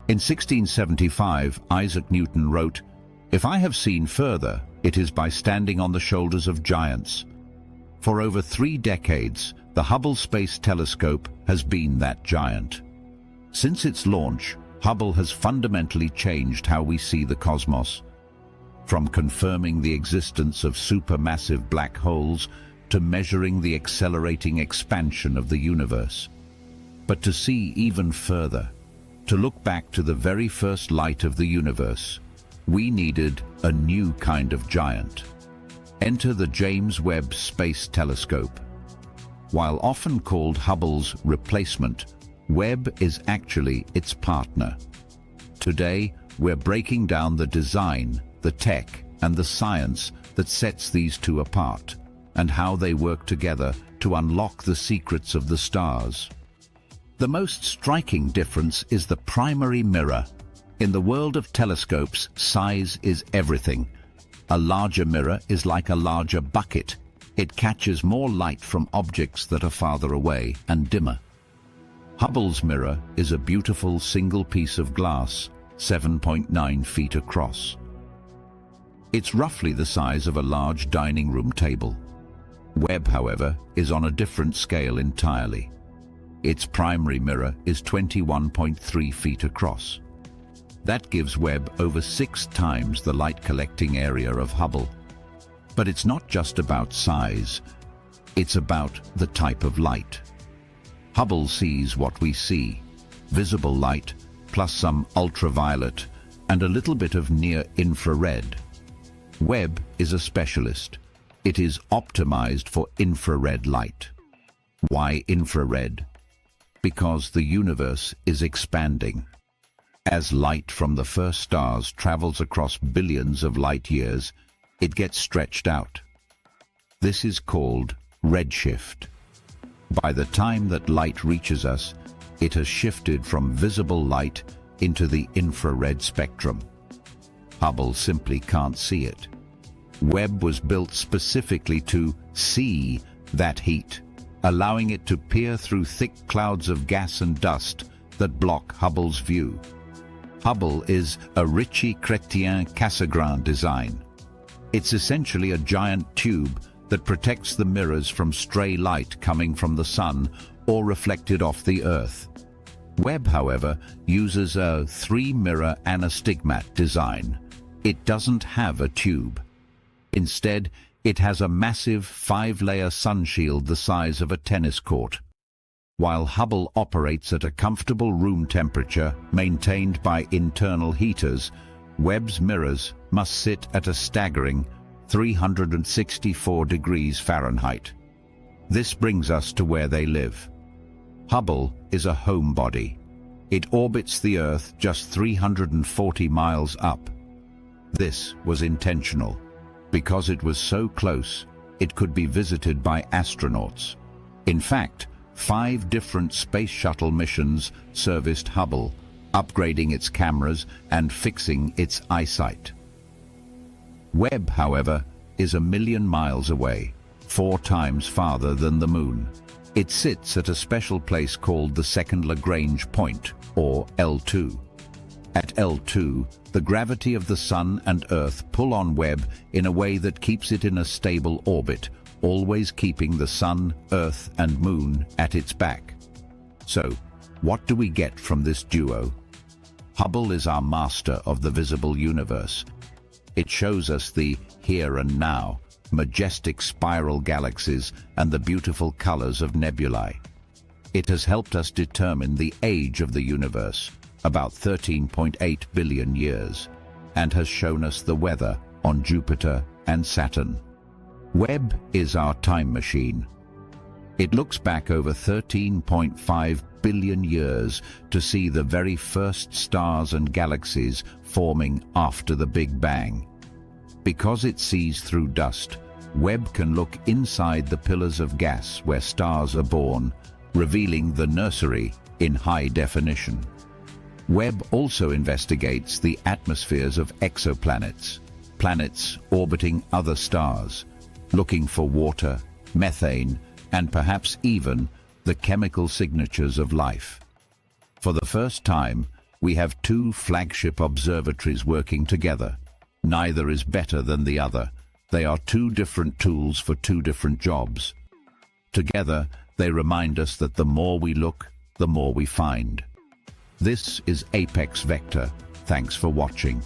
In 1675, Isaac Newton wrote, "If I have seen further, it is by standing on the shoulders of giants." For over 3 decades, the Hubble Space Telescope has been that giant. Since its launch, Hubble has fundamentally changed how we see the cosmos. From confirming the existence of supermassive black holes to measuring the accelerating expansion of the universe. But to see even further, to look back to the very first light of the universe, we needed a new kind of giant. Enter the James Webb Space Telescope. While often called Hubble's replacement, Webb is actually its partner. Today, we're breaking down the design, the tech, and the science that sets these two apart, and how they work together to unlock the secrets of the stars. The most striking difference is the primary mirror. In the world of telescopes, size is everything. A larger mirror is like a larger bucket. It catches more light from objects that are farther away and dimmer. Hubble's mirror is a beautiful single piece of glass, 7.9 feet across. It's roughly the size of a large dining room table. Webb, however, is on a different scale entirely. Its primary mirror is 21.3 feet across. That gives Webb over 6 times the light-collecting area of Hubble. But it's not just about size. It's about the type of light. Hubble sees what we see, visible light, plus some ultraviolet, and a little bit of near-infrared. Webb is a specialist. It is optimized for infrared light. Why infrared? Because the universe is expanding. As light from the first stars travels across billions of light years, it gets stretched out. This is called redshift. By the time that light reaches us, it has shifted from visible light into the infrared spectrum. Hubble simply can't see it. Webb was built specifically to see that heat, allowing it to peer through thick clouds of gas and dust that block Hubble's view. Hubble is a Ritchie-Chrétien-Cassegrain design. It's essentially a giant tube that protects the mirrors from stray light coming from the sun or reflected off the Earth. Webb, however, uses a 3-mirror anastigmat design. It doesn't have a tube. Instead, it has a massive 5-layer sunshield the size of a tennis court. While Hubble operates at a comfortable room temperature maintained by internal heaters, Webb's mirrors must sit at a staggering 364 degrees Fahrenheit. This brings us to where they live. Hubble is a homebody. It orbits the Earth just 340 miles up. This was intentional. Because it was so close, it could be visited by astronauts. In fact, 5 different space shuttle missions serviced Hubble, upgrading its cameras and fixing its eyesight. Webb, however, is 1 million miles away, 4 times farther than the Moon. It sits at a special place called the second Lagrange Point, or L2. At L2, the gravity of the Sun and Earth pull on Webb in a way that keeps it in a stable orbit, always keeping the Sun, Earth, and Moon at its back. So, what do we get from this duo? Hubble is our master of the visible universe. It shows us the here and now, majestic spiral galaxies, and the beautiful colors of nebulae. It has helped us determine the age of the universe, about 13.8 billion years, and has shown us the weather on Jupiter and Saturn. Webb is our time machine. It looks back over 13.5 billion years to see the very first stars and galaxies forming after the Big Bang. Because it sees through dust, Webb can look inside the pillars of gas where stars are born, revealing the nursery in high definition. Webb also investigates the atmospheres of exoplanets, planets orbiting other stars, looking for water, methane, and perhaps even the chemical signatures of life. For the first time, We have two flagship observatories working together. Neither is better than the other. They are two different tools for two different jobs. Together, they remind us that the more we look, the more we find. This is Apex Vector. Thanks for watching.